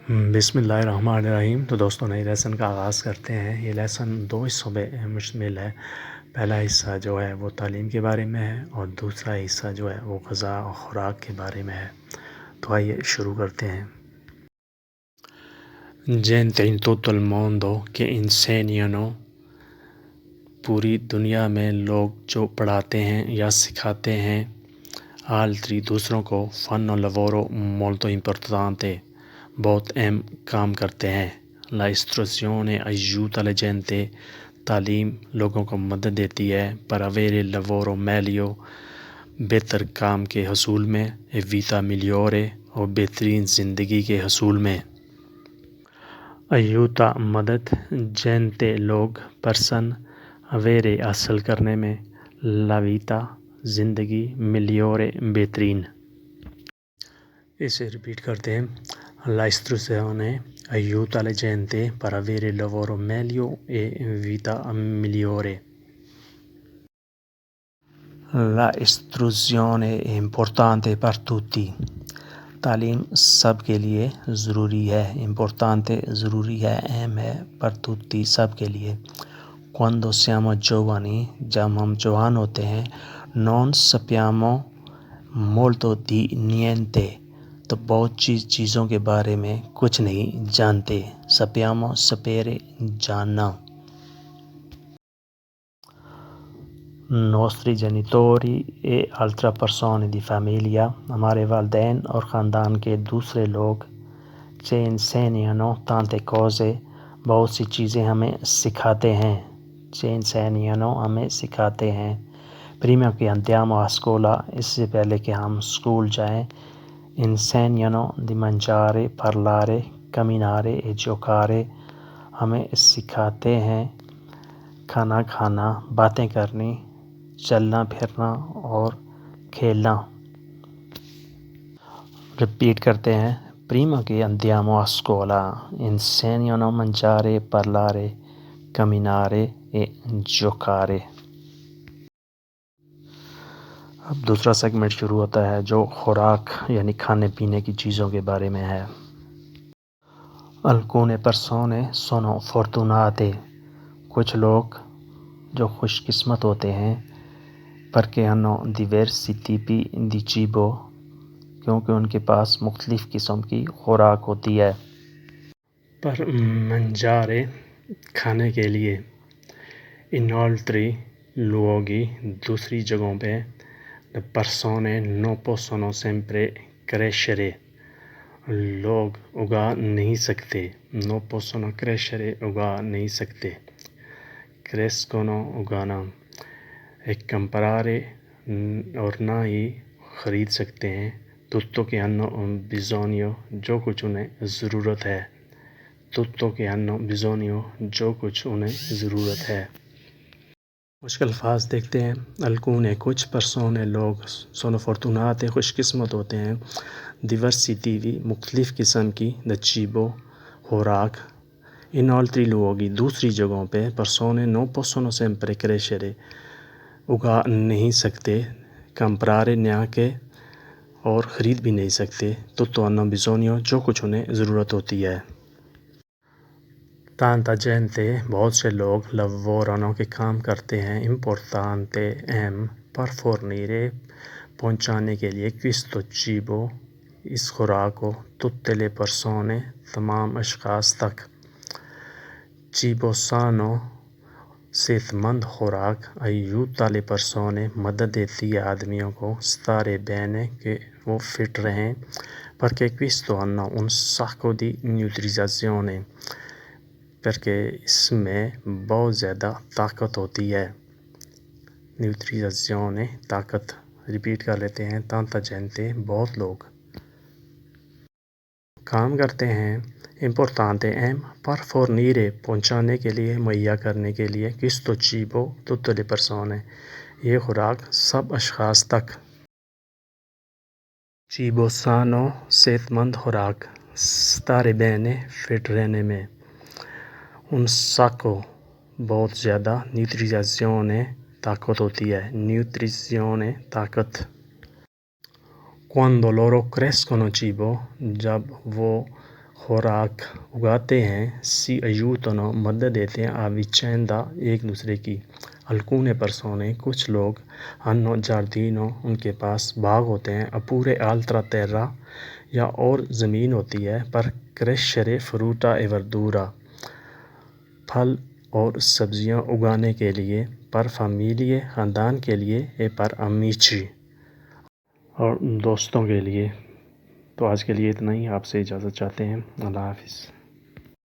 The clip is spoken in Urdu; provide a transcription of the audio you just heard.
بسم اللہ الرحمن الرحیم۔ تو دوستوں نئی لیسن کا آغاز کرتے ہیں۔ یہ لیسن 2 حصوں میں مشتمل ہے۔ پہلا حصہ جو ہے وہ تعلیم کے بارے میں ہے اور دوسرا حصہ جو ہے وہ غذا اور خوراک کے بارے میں ہے۔ تو آئیے شروع کرتے ہیں۔ Gente in tutto il mondo che insegnano، پوری دنیا میں لوگ جو پڑھاتے ہیں یا سکھاتے ہیں altri دوسروں کو fanno un lavoro molto importante، بہت اہم کام کرتے ہیں۔ La istruzione aiuta la gente، تعلیم لوگوں کو مدد دیتی ہے per avere il lavoro meglio، بہتر کام کے حصول میں، e vita migliore، اور بہترین زندگی کے حصول میں۔ aiuta مدد، gente لوگ، person avere حاصل کرنے میں، la vita زندگی، migliore بہترین۔ اسے ریپیٹ کرتے ہیں۔ La istruzione aiuta la gente per avere il lavoro meglio e vita migliore۔ La istruzione è importante per tutti، تعلیم سب کے لیے ضروری ہے۔ importante ضروری ہے، اہم ہے، per tutti سب کے لیے۔ Quando siamo giovani، جب ہم جوان ہوتے ہیں، non sappiamo molto di niente، تو بہت چیزوں کے بارے میں کچھ نہیں جانتے۔ sappiamo sapere جاننا۔ nostri genitori e altre persone di famiglia، ہمارے والدین اور خاندان کے دوسرے لوگ، ci insegnano tante cose، بہت سی چیزیں ہمیں سکھاتے ہیں۔ ci insegnano ہمیں سکھاتے ہیں۔ prima che andiamo a scuola، اس سے پہلے کہ ہم اسکول جائیں، insegnano di mangiare، parlare، camminare e giocare، ہمیں سکھاتے ہیں کھانا کھانا، باتیں کرنی، چلنا پھرنا اور کھیلنا۔ ریپیٹ کرتے ہیں۔ prima che andiamo a scuola insegnano a mangiare, parlare, camminare e giocare۔ اب دوسرا سیگمنٹ شروع ہوتا ہے جو خوراک یعنی کھانے پینے کی چیزوں کے بارے میں ہے۔ alcune persone sono fortunate، کچھ لوگ جو خوش قسمت ہوتے ہیں perché hanno diversi tipi di cibo، کیونکہ ان کے پاس مختلف قسم کی خوراک ہوتی ہے۔ پر mangiare کھانے کے لیے، in altri luoghi دوسری جگہوں پہ، le persone non possono sempre crescere، لوگ اگا نہیں سکتے، non possono crescere اگا نہیں سکتے، crescono اگانا، e comprare اور نہ ہی خرید سکتے ہیں، tutto che hanno bisogno جو کچھ انہیں ضرورت ہے، tutto che hanno bisogno جو کچھ انہیں ضرورت ہے۔ کچھ الفاظ دیکھتے ہیں۔ alcune کچھ persone لوگ، sono fortunate خوش قسمت ہوتے ہیں، diversi tipi مختلف قسم کی، da cibo خوراک، in altri luoghi دوسری جگہوں پہ، persone non possono sempre crescere اگا نہیں سکتے، comprare neanche اور خرید بھی نہیں سکتے، tutto hanno bisogno جو کچھ انہیں ضرورت ہوتی ہے۔ tanta gente بہت سے لوگ lavorano کے کام کرتے ہیں، importante اہم، per fornire پہنچانے کے لیے، questo cibo اس خوراک کو، tutte le persone تمام اشخاص تک۔ cibo sano صحت مند خوراک، aiuta le persone مدد دیتی ہے آدمیوں کو، stare bene کہ وہ فٹ رہیں، perché questo hanno un sacco di nutrizione، perché اس میں بہت زیادہ طاقت ہوتی ہے، nutrizione طاقت۔ ریپیٹ کر لیتے ہیں۔ tanta gente بہت لوگ کام کرتے ہیں، importante اہم، per fornire پہنچانے کے لیے، مہیا کرنے کے لیے، questo cibo tutte le persone یہ خوراک سب اشخاص تک۔ cibo sano صحت مند خوراک، stare bene فٹ رہنے میں، un sacco بہت زیادہ، nutrizione طاقت ہوتی ہے، nutrizione طاقت۔ quando loro crescono cibo جب وہ خوراک اگاتے ہیں سی aiutano مدد دیتے ہیں a vicenda ایک دوسرے کی alcune persone کچھ لوگ hanno giardino ان کے پاس باغ ہوتے ہیں oppure altra terra یا اور زمین ہوتی ہے per crescere frutta e verdura پھل اور سبزیاں اگانے کے لیے per famiglie خاندان کے لیے e per amici اور دوستوں کے لیے۔ تو آج کے لیے اتنا ہی، آپ سے اجازت چاہتے ہیں۔ اللہ حافظ۔